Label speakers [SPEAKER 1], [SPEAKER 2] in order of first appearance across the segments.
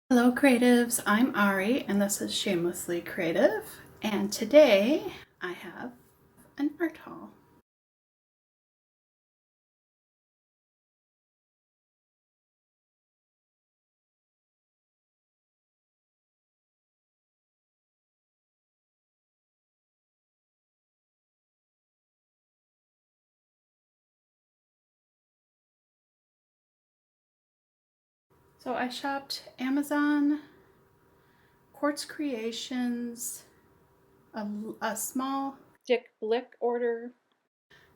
[SPEAKER 1] Hello creatives, I'm Ari and this is Shamelessly Creative, and today I have an art haul. So I shopped Amazon, Quartz Creations, a small Dick Blick order,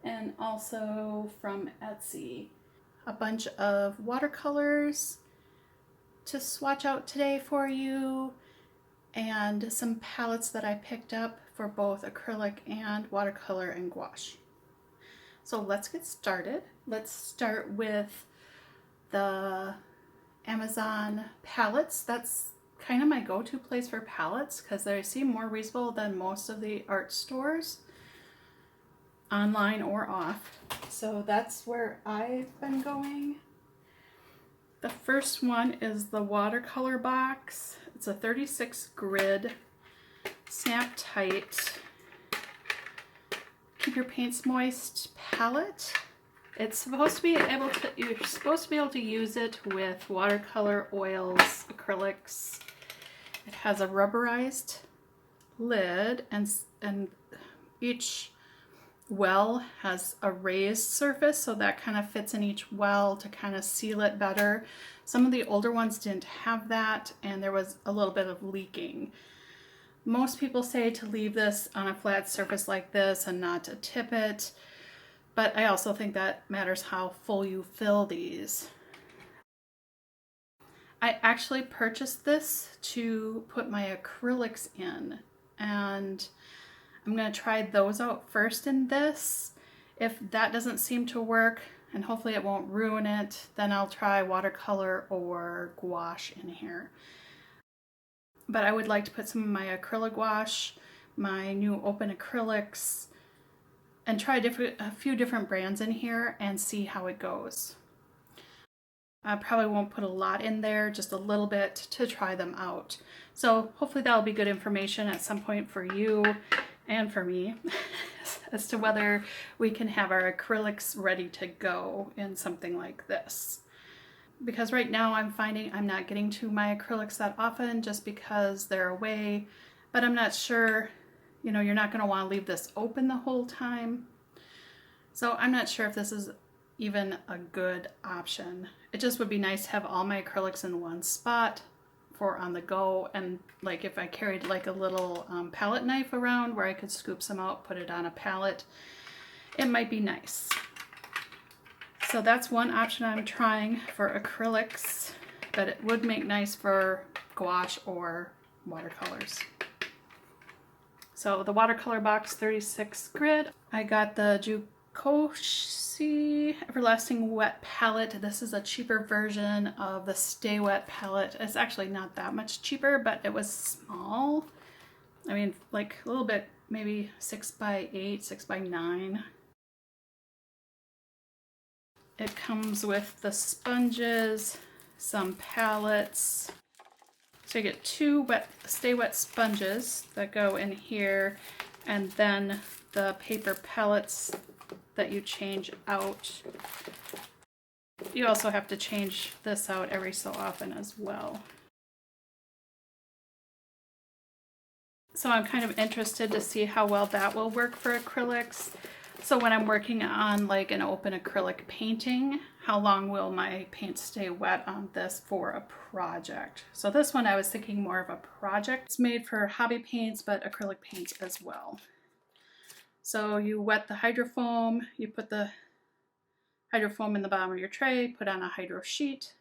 [SPEAKER 1] and also from Etsy. A bunch of watercolors to swatch out today for you, and some palettes that I picked up for both acrylic and watercolor and gouache. So let's get started. Let's start with the Amazon palettes. That's kind of my go-to place for palettes because they seem more reasonable than most of the art stores, online or off. So that's where I've been going. The first one is the Watercolor Box. It's a 36 grid, snap tight, keep your paints moist palette. It's supposed to be able to, you're supposed to be able to use it with watercolor, oils, acrylics. It has a rubberized lid, and each well has a raised surface, so that kind of fits in each well to kind of seal it better. Some of the older ones didn't have that, and there was a little bit of leaking. Most people say to leave this on a flat surface like this and not to tip it, but I also think that matters how full you fill these. I actually purchased this to put my acrylics in, and I'm going to try those out first in this. If that doesn't seem to work, and hopefully it won't ruin it, then I'll try watercolor or gouache in here. But I would like to put some of my acrylic gouache, my new open acrylics, and try a few different brands in here and see how it goes. I probably won't put a lot in there, just a little bit to try them out. So hopefully that'll be good information at some point for you and for me as to whether we can have our acrylics ready to go in something like this. Because right now I'm finding I'm not getting to my acrylics that often just because they're away, but I'm not sure, you know, you're not going to want to leave this open the whole time. So I'm not sure if this is even a good option. It just would be nice to have all my acrylics in one spot for on the go, and like if I carried like a little palette knife around where I could scoop some out, put it on a palette, it might be nice. So that's one option I'm trying for acrylics, but it would make nice for gouache or watercolors. So the Watercolor Box 36 grid, I got the Gouache Everlasting Wet Palette. This is a cheaper version of the Stay Wet palette. It's actually not that much cheaper, but it was small. I mean, like a little bit, maybe 6x8, 6x9. It comes with the sponges, some palettes. So you get two Stay Wet sponges that go in here, and then the paper pellets that you change out. You also have to change this out every so often as well. So I'm kind of interested to see how well that will work for acrylics. So when I'm working on like an open acrylic painting, how long will my paint stay wet on this for a project? So this one I was thinking more of a project. It's made for hobby paints, but acrylic paints as well. So you wet the hydrofoam, you put the hydrofoam in the bottom of your tray, put on a hydro sheet,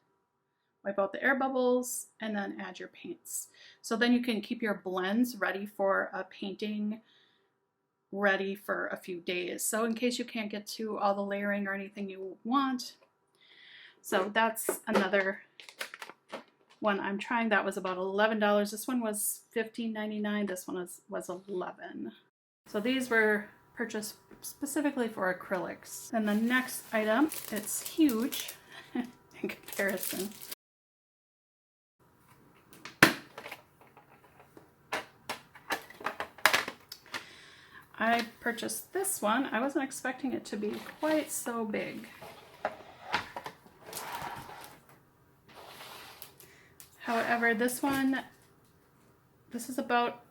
[SPEAKER 1] wipe out the air bubbles, and then add your paints. So then you can keep your blends ready for a painting, ready for a few days. So in case you can't get to all the layering or anything you want. So that's another one I'm trying. That was about $11. This one was $15.99. This one was $11. So these were purchased specifically for acrylics. And the next item, it's huge in comparison. I purchased this one. I wasn't expecting it to be quite so big. However, this is about,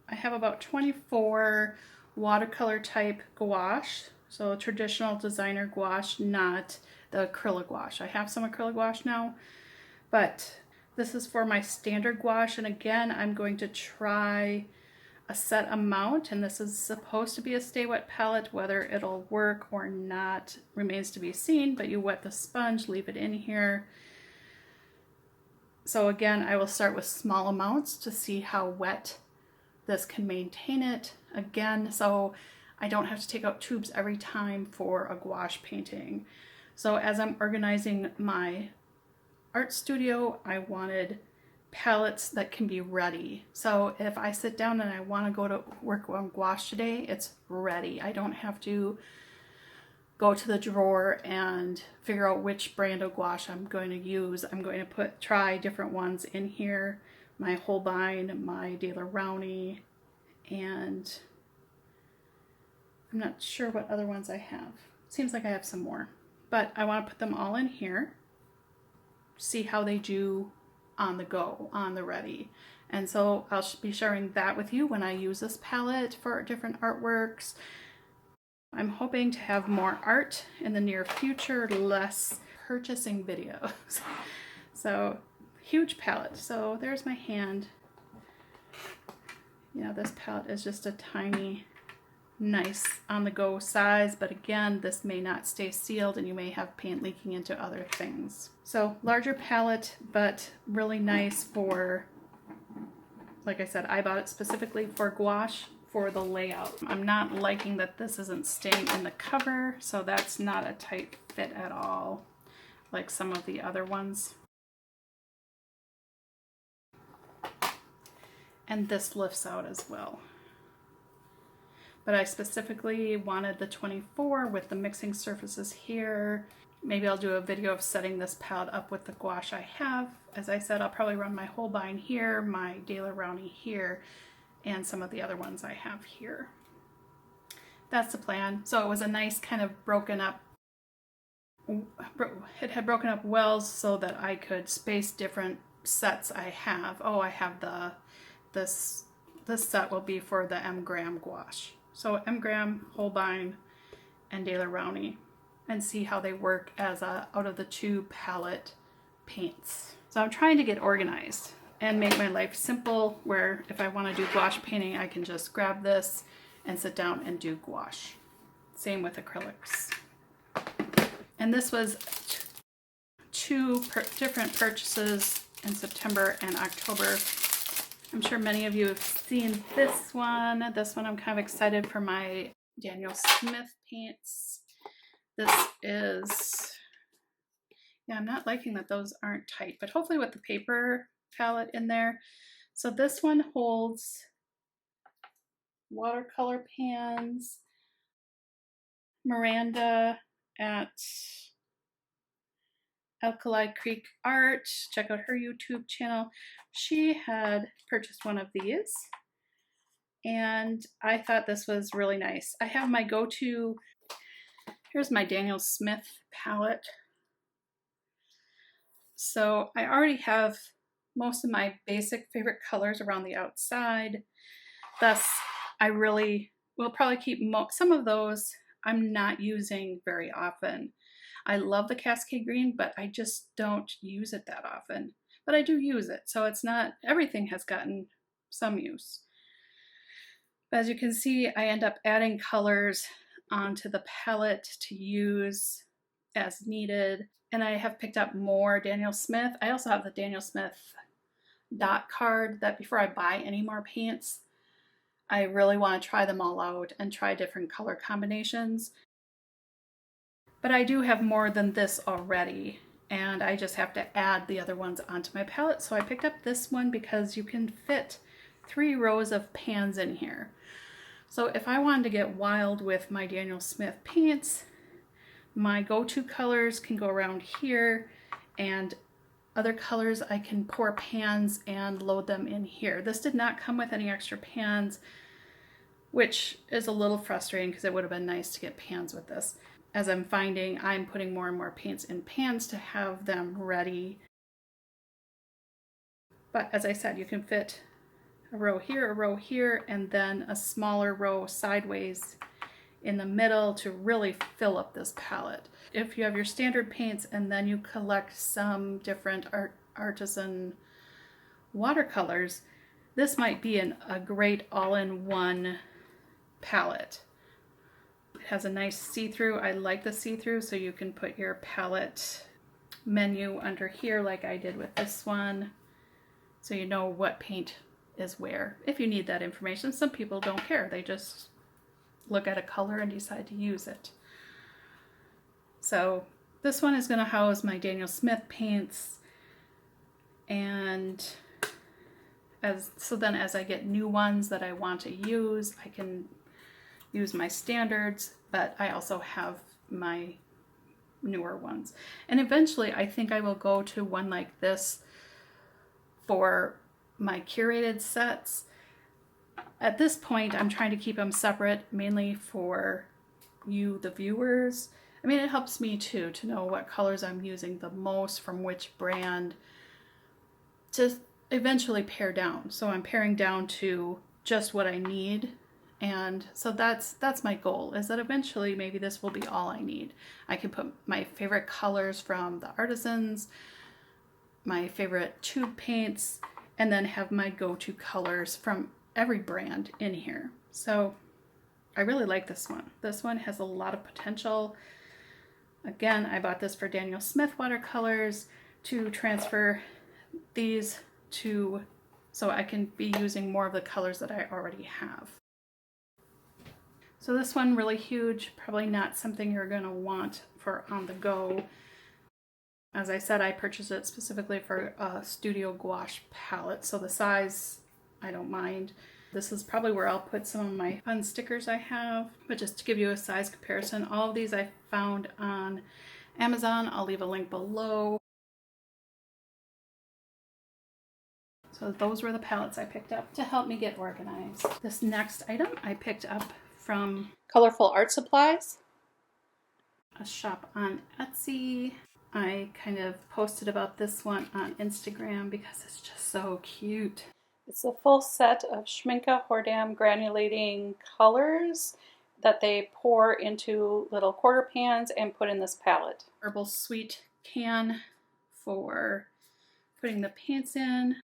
[SPEAKER 1] I have about 24 watercolor type gouache. So traditional designer gouache, not the acrylic gouache. I have some acrylic gouache now, but this is for my standard gouache. And again, I'm going to try a set amount, and this is supposed to be a stay wet palette. Whether it'll work or not remains to be seen, but you wet the sponge, leave it in here. So again, I will start with small amounts to see how wet this can maintain it. Again, so I don't have to take out tubes every time for a gouache painting. So as I'm organizing my art studio, I wanted palettes that can be ready. So if I sit down and I want to go to work on gouache today, it's ready. I don't have to go to the drawer and figure out which brand of gouache I'm going to use. I'm going to try different ones in here. My Holbein, my Daler Rowney, and I'm not sure what other ones I have. Seems like I have some more, but I want to put them all in here, see how they do on the go, on the ready. And so I'll be sharing that with you when I use this palette for different artworks. I'm hoping to have more art in the near future, less purchasing videos. So huge palette. So there's my hand. You know, this palette is just a tiny, nice on the go size, but again, this may not stay sealed and you may have paint leaking into other things. So larger palette, but really nice for, like I said, I bought it specifically for gouache for the layout. I'm not liking that this isn't staying in the cover, so that's not a tight fit at all, like some of the other ones. And this lifts out as well. But I specifically wanted the 24 with the mixing surfaces here. Maybe I'll do a video of setting this palette up with the gouache I have. As I said, I'll probably run my Holbein here, my Daler Rowney here, and some of the other ones I have here. That's the plan. So it was a nice kind of broken up, it had broken up wells so that I could space different sets I have. Oh, I have this set will be for the M gram gouache. So M gram, Holbein, and Daler Rowney, and see how they work as a out of the tube palette paints. So I'm trying to get organized and make my life simple, where if I want to do gouache painting, I can just grab this and sit down and do gouache. Same with acrylics. And this was two different purchases in September and October. I'm sure many of you have seen this one. This one I'm kind of excited for my Daniel Smith paints. This is, yeah, I'm not liking that those aren't tight, but hopefully with the paper palette in there. So this one holds watercolor pans. Miranda at Alkali Creek Art, check out her YouTube channel. She had purchased one of these and I thought this was really nice. I have my go-to, here's my Daniel Smith palette. So I already have most of my basic favorite colors around the outside. Thus, I really will probably keep some of those I'm not using very often. I love the Cascade Green, but I just don't use it that often. But I do use it, so it's not, everything has gotten some use. But as you can see, I end up adding colors onto the palette to use as needed. And I have picked up more Daniel Smith. I also have the Daniel Smith dot card that before I buy any more paints, I really want to try them all out and try different color combinations. But I do have more than this already, and I just have to add the other ones onto my palette. So I picked up this one because you can fit 3 rows of pans in here. So if I wanted to get wild with my Daniel Smith paints, my go-to colors can go around here, and other colors I can pour pans and load them in here. This did not come with any extra pans. which is a little frustrating because it would have been nice to get pans with this. As I'm finding, I'm putting more and more paints in pans to have them ready. But as I said, you can fit a row here, and then a smaller row sideways in the middle to really fill up this palette. If you have your standard paints and then you collect some different artisan watercolors, this might be a great all-in-one palette. It has a nice see-through. I like the see-through, so you can put your palette menu under here like I did with this one, so you know what paint is where. If you need that information, some people don't care. They just look at a color and decide to use it. So this one is going to house my Daniel Smith paints, and then as I get new ones that I want to use, I can use my standards, but I also have my newer ones. And eventually I think I will go to one like this for my curated sets. At this point, I'm trying to keep them separate, mainly for you, the viewers. I mean, it helps me too to know what colors I'm using the most from which brand to eventually pare down. So I'm paring down to just what I need. And so that's my goal, is that eventually maybe this will be all I need. I can put my favorite colors from the artisans, my favorite tube paints, and then have my go-to colors from every brand in here. So I really like this one. This one has a lot of potential. Again, I bought this for Daniel Smith watercolors to transfer these to, so I can be using more of the colors that I already have. So this one, really huge, probably not something you're gonna want for on the go. As I said, I purchased it specifically for a Studio Gouache palette, so the size, I don't mind. This is probably where I'll put some of my fun stickers I have, but just to give you a size comparison, all of these I found on Amazon. I'll leave a link below. So those were the palettes I picked up to help me get organized. This next item I picked up from Colorful Art Supplies, a shop on Etsy. I kind of posted about this one on Instagram because it's just so cute. It's a full set of Schmincke Horadam granulating colors that they pour into little quarter pans and put in this palette. Herbal Sweet can for putting the paints in.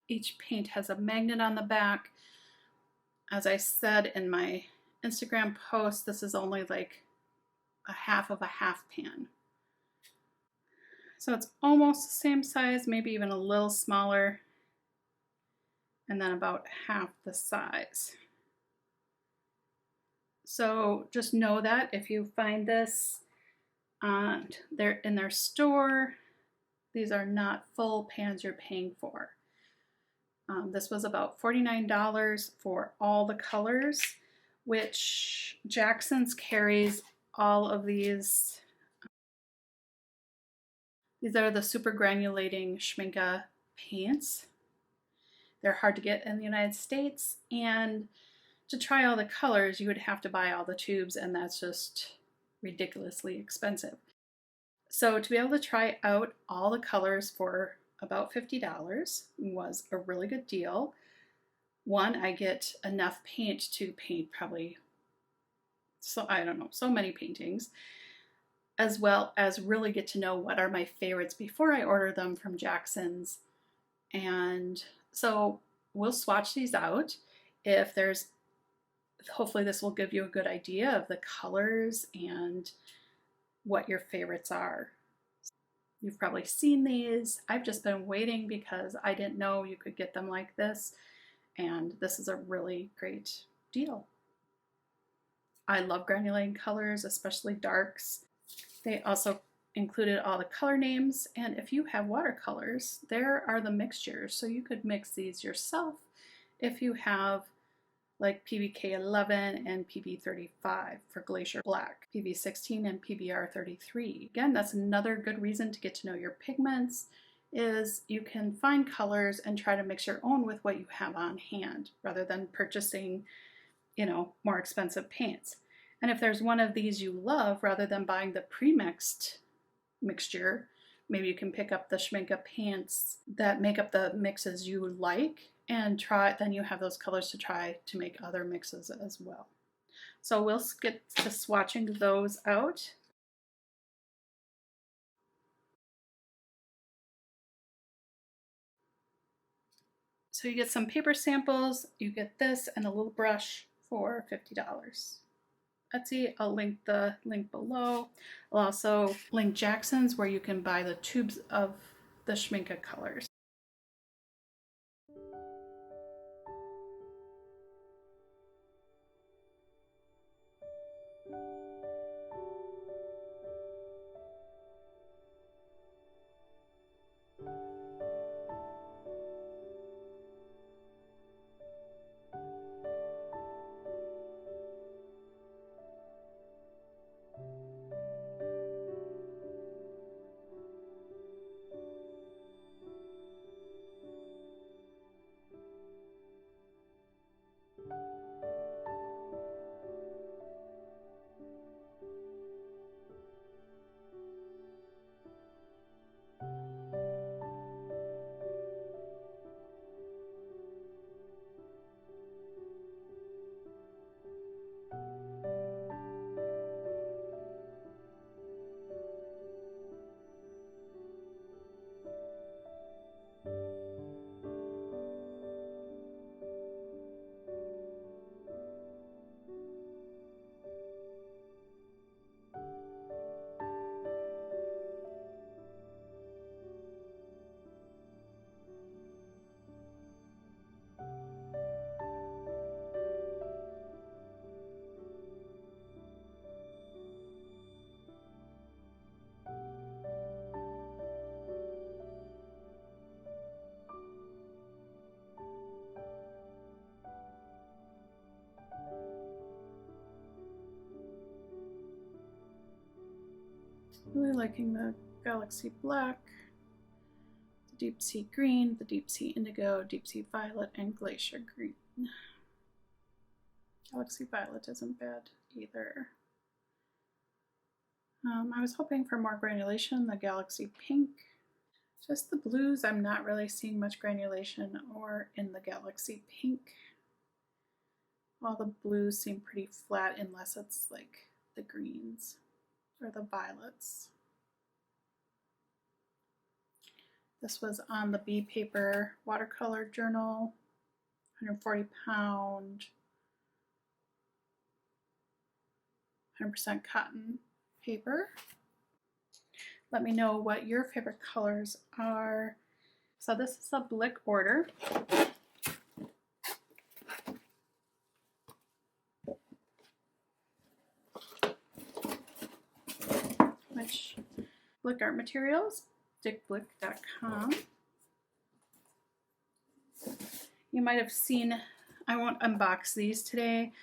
[SPEAKER 1] Each paint has a magnet on the back. As I said in my Instagram post, this is only like a half of a half pan. So it's almost the same size, maybe even a little smaller, and then about half the size. So just know that if you find this in their store, these are not full pans you're paying for. This was about $49 for all the colors, which Jackson's carries all of these. These are the super granulating Schmincke paints. They're hard to get in the United States, and to try all the colors, you would have to buy all the tubes, and that's just ridiculously expensive. So to be able to try out all the colors for about $50 was a really good deal. One, I get enough paint to paint probably, so I don't know, so many paintings, as well as really get to know what are my favorites before I order them from Jackson's. And so we'll swatch these out. Hopefully this will give you a good idea of the colors and what your favorites are. You've probably seen these. I've just been waiting because I didn't know you could get them like this, and this is a really great deal. I love granulating colors, especially darks. They also included all the color names, and if you have watercolors, there are the mixtures, so you could mix these yourself if you have like PBK 11 and PB 35 for Glacier Black, PB 16 and PBR 33. Again, that's another good reason to get to know your pigments is you can find colors and try to mix your own with what you have on hand rather than purchasing, you know, more expensive paints. And if there's one of these you love, rather than buying the pre-mixed mixture, maybe you can pick up the Schmincke paints that make up the mixes you like and try, then you have those colors to try to make other mixes as well. So we'll get to swatching those out. So you get some paper samples, you get this and a little brush for $50. Etsy, I'll link the link below. I'll also link Jackson's where you can buy the tubes of the Schmincke colors. Really liking the Galaxy Black, the Deep Sea Green, the Deep Sea Indigo, Deep Sea Violet, and Glacier Green. Galaxy Violet isn't bad either. I was hoping for more granulation, the Galaxy Pink. Just the blues, I'm not really seeing much granulation or in the Galaxy Pink. All the blues seem pretty flat unless it's like the greens or the violets. This was on the Bee Paper Watercolor Journal, 140 pound, 100% cotton paper. Let me know what your favorite colors are. So this is a Blick order. Which Blick Art Materials, dickblick.com. You might have seen, I won't unbox these today.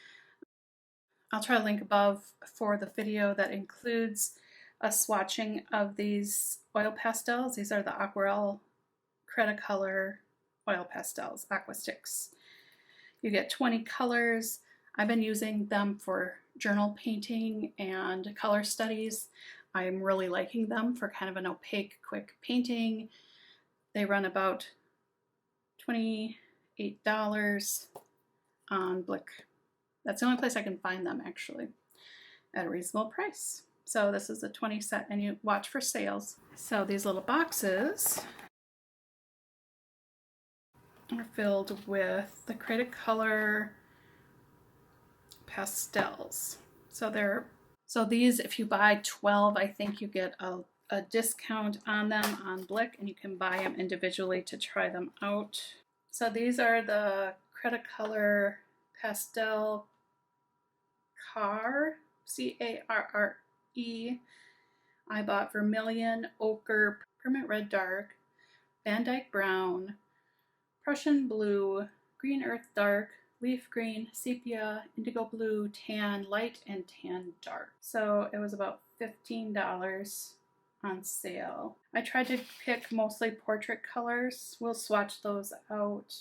[SPEAKER 1] I'll try to link above for the video that includes a swatching of these oil pastels. These are the Aquarelle Cretacolor oil pastels, aqua sticks. You get 20 colors. I've been using them for journal painting and color studies. I'm really liking them for kind of an opaque, quick painting. They run about $28 on Blick. That's the only place I can find them actually at a reasonable price. So this is a 20 set and you watch for sales. So these little boxes are filled with the Cretacolor pastels. So these, if you buy 12, I think you get a discount on them on Blick, and you can buy them individually to try them out. So these are the Cretacolor Pastel Carre, C-A-R-R-E. I bought Vermilion, Ochre, Permanent Red Dark, Van Dyke Brown, Prussian Blue, Green Earth Dark, Leaf Green, Sepia, Indigo Blue, Tan Light, and Tan Dark. So it was about $15 on sale. I tried to pick mostly portrait colors. We'll swatch those out.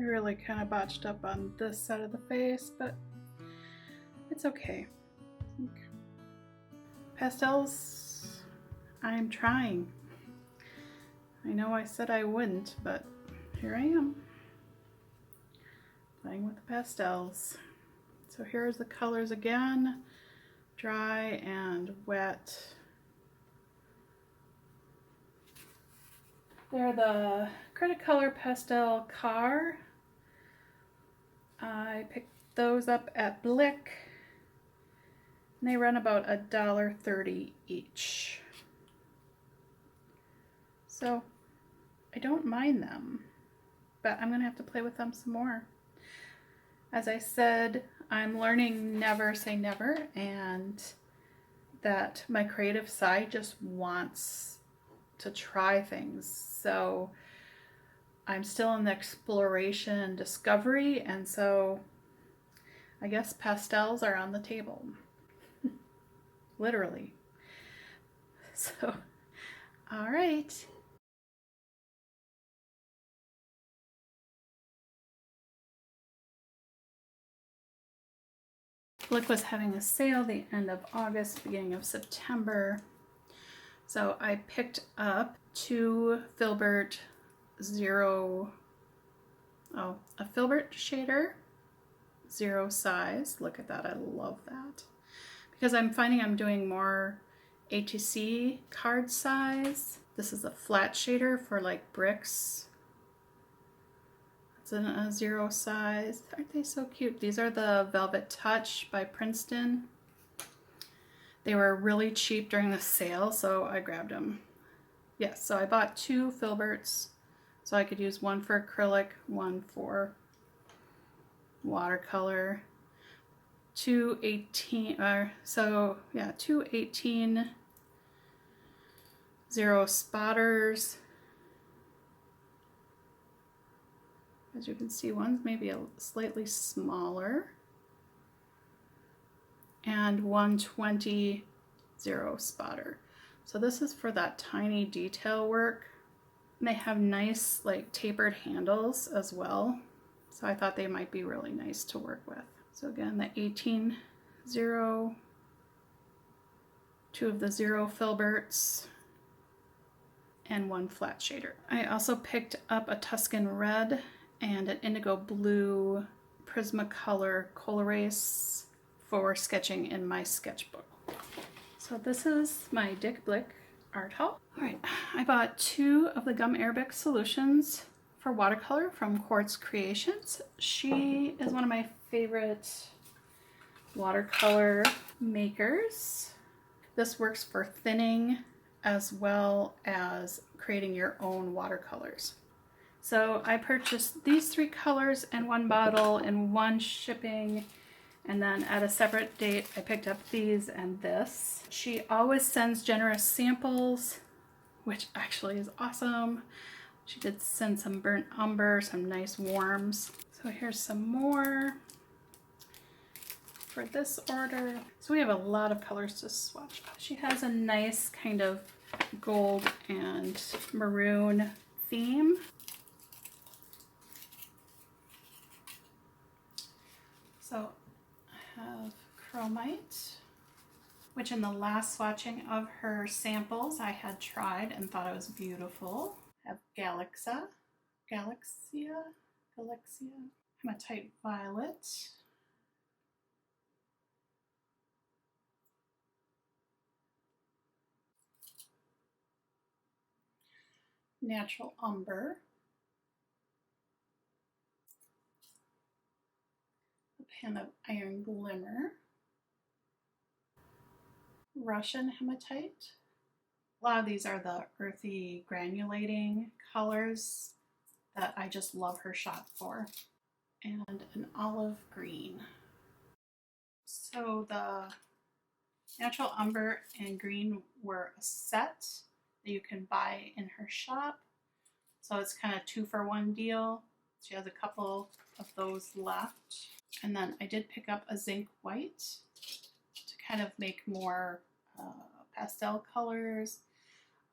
[SPEAKER 1] I really kind of botched up on this side of the face, but it's okay. Pastels, I'm trying. I know I said I wouldn't, but here I am, playing with the pastels. So here's the colors again, dry and wet. They're the Cretacolor Pastel Car. I picked those up at Blick, and they run about $1.30 each. So I don't mind them, but I'm gonna have to play with them some more. As I said, I'm learning never say never, and that my creative side just wants to try things. So I'm still in the exploration and discovery, and so I guess pastels are on the table. Literally. So, all right. Blick was having a sale the end of August, beginning of September. So I picked up two Filbert a Filbert shader, 0 size. Look at that, I love that. because I'm finding I'm doing more A2C card size. This is a flat shader for like bricks. It's in a 0 size. Aren't they so cute? These are the Velvet Touch by Princeton. They were really cheap during the sale, so I grabbed them. Yes, so I bought 2 filberts, so I could use one for acrylic, one for watercolor. 2 18 0 spotters. As you can see, one's maybe a slightly smaller, and 120 0 spotter. So this is for that tiny detail work. And they have nice like tapered handles as well. So I thought they might be really nice to work with. So again, the 18 0, 2 of the 0 filberts, and 1 flat shader. I also picked up a Tuscan red and an indigo blue Prismacolor Colorase for sketching in my sketchbook. So this is my Dick Blick art haul. All right, I bought 2 of the Gum Arabic solutions for watercolor from Quartz Creations. She is one of my favorite watercolor makers. This works for thinning as well as creating your own watercolors. So I purchased these 3 colors and 1 bottle in 1 shipping, and then at a separate date I picked up these and this. She always sends generous samples, which actually is awesome. She did send some burnt umber, some nice warms. So here's some more for this order. So we have a lot of colors to swatch. She has a nice kind of gold and maroon theme. So I have Chromite, which in the last swatching of her samples I had tried and thought it was beautiful. I have Galaxia, Hematite Violet, Natural Umber, a pan of Iron Glimmer, Russian Hematite. A lot of these are the earthy granulating colors that I just love her shop for. And an olive green. So the natural umber and green were a set that you can buy in her shop. So it's kind of 2-for-1 deal. She has a couple of those left. And then I did pick up a zinc white to kind of make more pastel colors,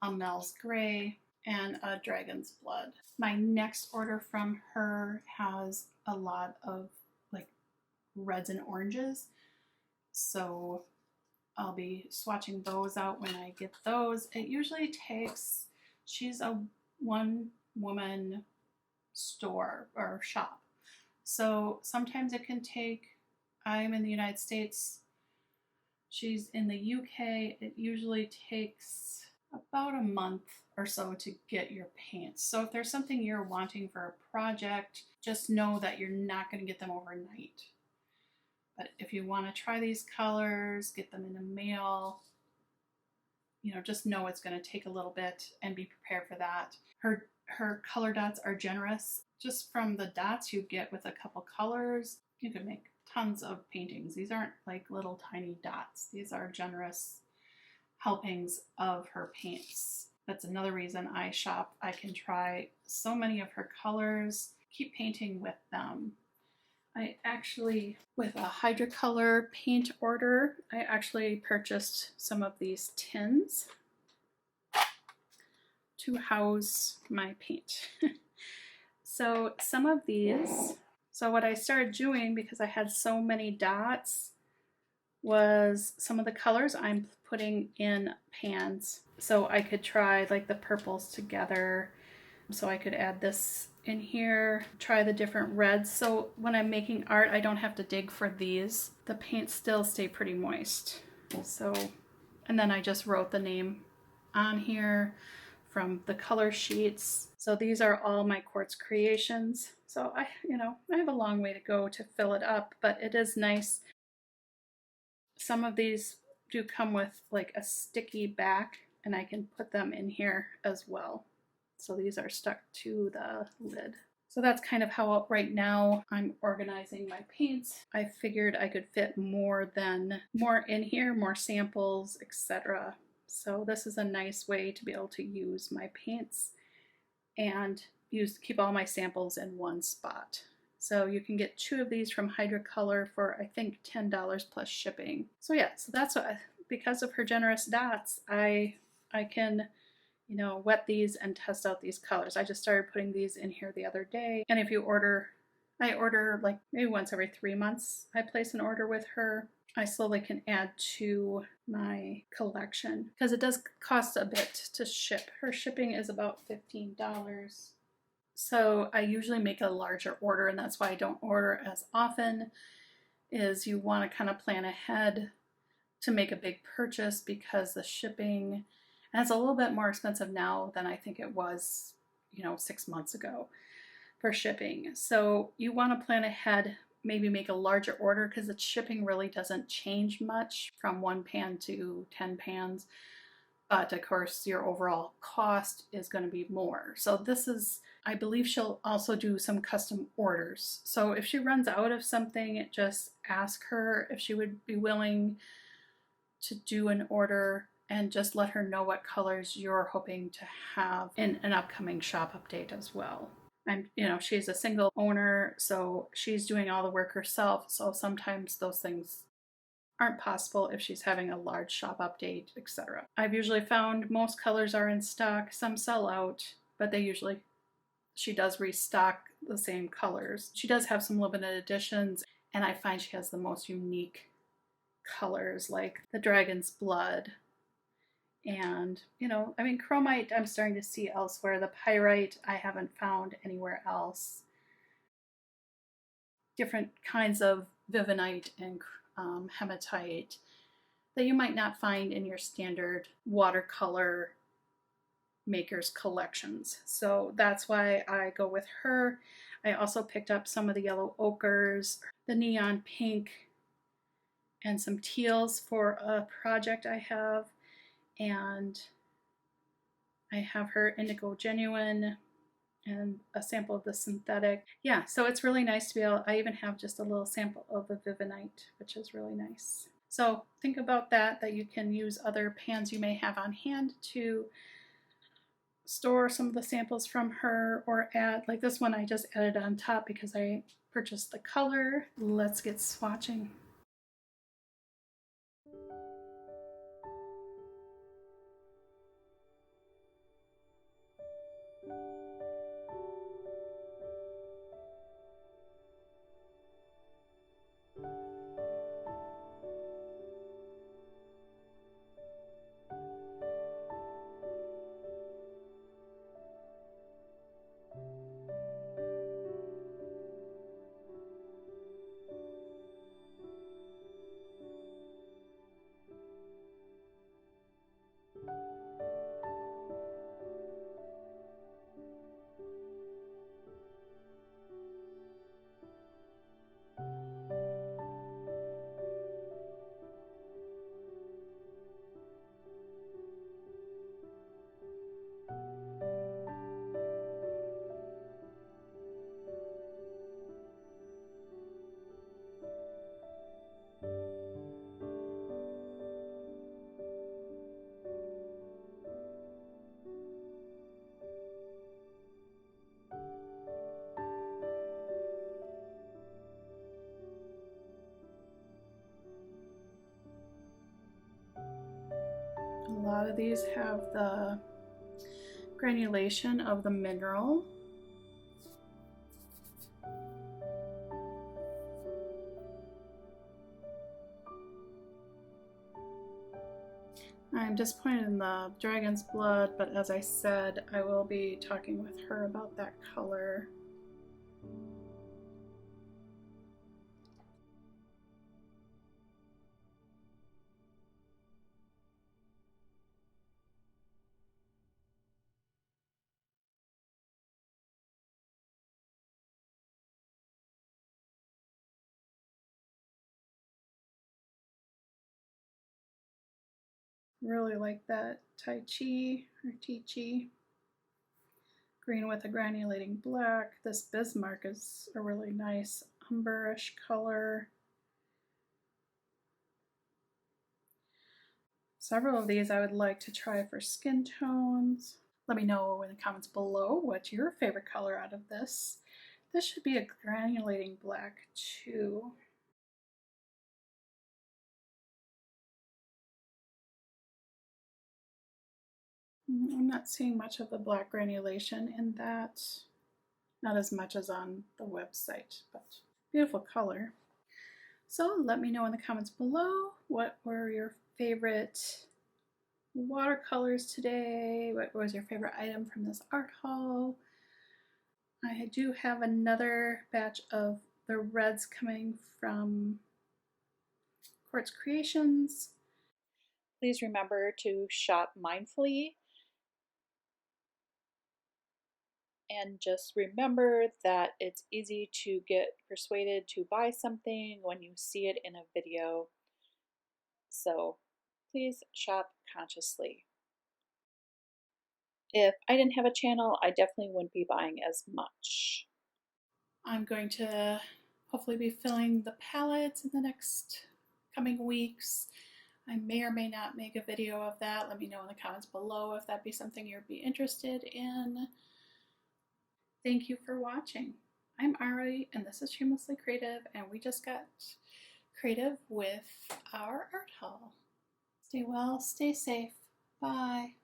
[SPEAKER 1] a Mel's gray, and a dragon's blood. My next order from her has a lot of like reds and oranges, so I'll be swatching those out when I get those. It usually takes, she's a one-woman store or shop, so sometimes it can take, I'm in the United States, she's in the UK, it usually takes about a month or so to get your paints. So if there's something you're wanting for a project, just know that you're not going to get them overnight. But if you want to try these colors, get them in the mail, you know, just know it's going to take a little bit and be prepared for that. Her color dots are generous. Just from the dots you get with a couple colors, you can make tons of paintings. These aren't like little tiny dots. These are generous helpings of her paints. That's another reason I shop. I can try so many of her colors, keep painting with them. I actually, with a Hydrocolor paint order, I actually purchased some of these tins to house my paint. So some of these, so what I started doing, because I had so many dots, was some of the colors I'm putting in pans so I could try like the purples together. So I could add this in here, try the different reds. So when I'm making art, I don't have to dig for these. The paints still stay pretty moist. So, and then I just wrote the name on here from the color sheets. So these are all my Quartz Creations. So I have a long way to go to fill it up, but it is nice. Some of these do come with like a sticky back, and I can put them in here as well. So these are stuck to the lid. So that's kind of how right now I'm organizing my paints. I figured I could fit more in here, more samples, etc. So this is a nice way to be able to use my paints and keep all my samples in one spot. So you can get 2 of these from Hydrocolor for I think $10 plus shipping. So yeah, so that's what, because of her generous dots, I can wet these and test out these colors. I just started putting these in here the other day. And if you order, I order like maybe once every 3 months, I place an order with her. I slowly can add to my collection because it does cost a bit to ship. Her shipping is about $15. So I usually make a larger order, and that's why I don't order as often, is you want to kind of plan ahead to make a big purchase because the shipping, and it's a little bit more expensive now than I think it was, 6 months ago for shipping. So you want to plan ahead, maybe make a larger order because the shipping really doesn't change much from 1 pan to 10 pans. But of course, your overall cost is going to be more. So this is, I believe she'll also do some custom orders. So if she runs out of something, just ask her if she would be willing to do an order, and just let her know what colors you're hoping to have in an upcoming shop update as well. And she's a single owner, so she's doing all the work herself. So sometimes those things aren't possible if she's having a large shop update, etc. I've usually found most colors are in stock. Some sell out, but she does restock the same colors. She does have some limited editions, and I find she has the most unique colors, like the dragon's blood. And chromite I'm starting to see elsewhere. The pyrite I haven't found anywhere else. Different kinds of vivinite and hematite that you might not find in your standard watercolor makers collections. So that's why I go with her. I also picked up some of the yellow ochres, the neon pink, and some teals for a project I have. And I have her indigo genuine and a sample of the synthetic. Yeah, so it's really nice to be able, I even have just a little sample of the vivinite, which is really nice. So think about that you can use other pans you may have on hand to store some of the samples from her, or add, like this one I just added on top because I purchased the color. Let's get swatching. A lot of these have the granulation of the mineral. I'm disappointed in the dragon's blood, but as I said, I will be talking with her about that color. Really like that Tai Chi or Ti Chi. Green with a granulating black. This Bismarck is a really nice umberish color. Several of these I would like to try for skin tones. Let me know in the comments below what's your favorite color out of this. This should be a granulating black too. I'm not seeing much of the black granulation in that. Not as much as on the website, but beautiful color. So let me know in the comments below what were your favorite watercolors today. What was your favorite item from this art haul? I do have another batch of the reds coming from Quartz Creations. Please remember to shop mindfully. And just remember that it's easy to get persuaded to buy something when you see it in a video. So please shop consciously. If I didn't have a channel, I definitely wouldn't be buying as much. I'm going to hopefully be filling the palettes in the next coming weeks. I may or may not make a video of that. Let me know in the comments below if that'd be something you'd be interested in. Thank you for watching. I'm Ari, and this is Shamelessly Creative, and we just got creative with our art haul. Stay well, stay safe. Bye.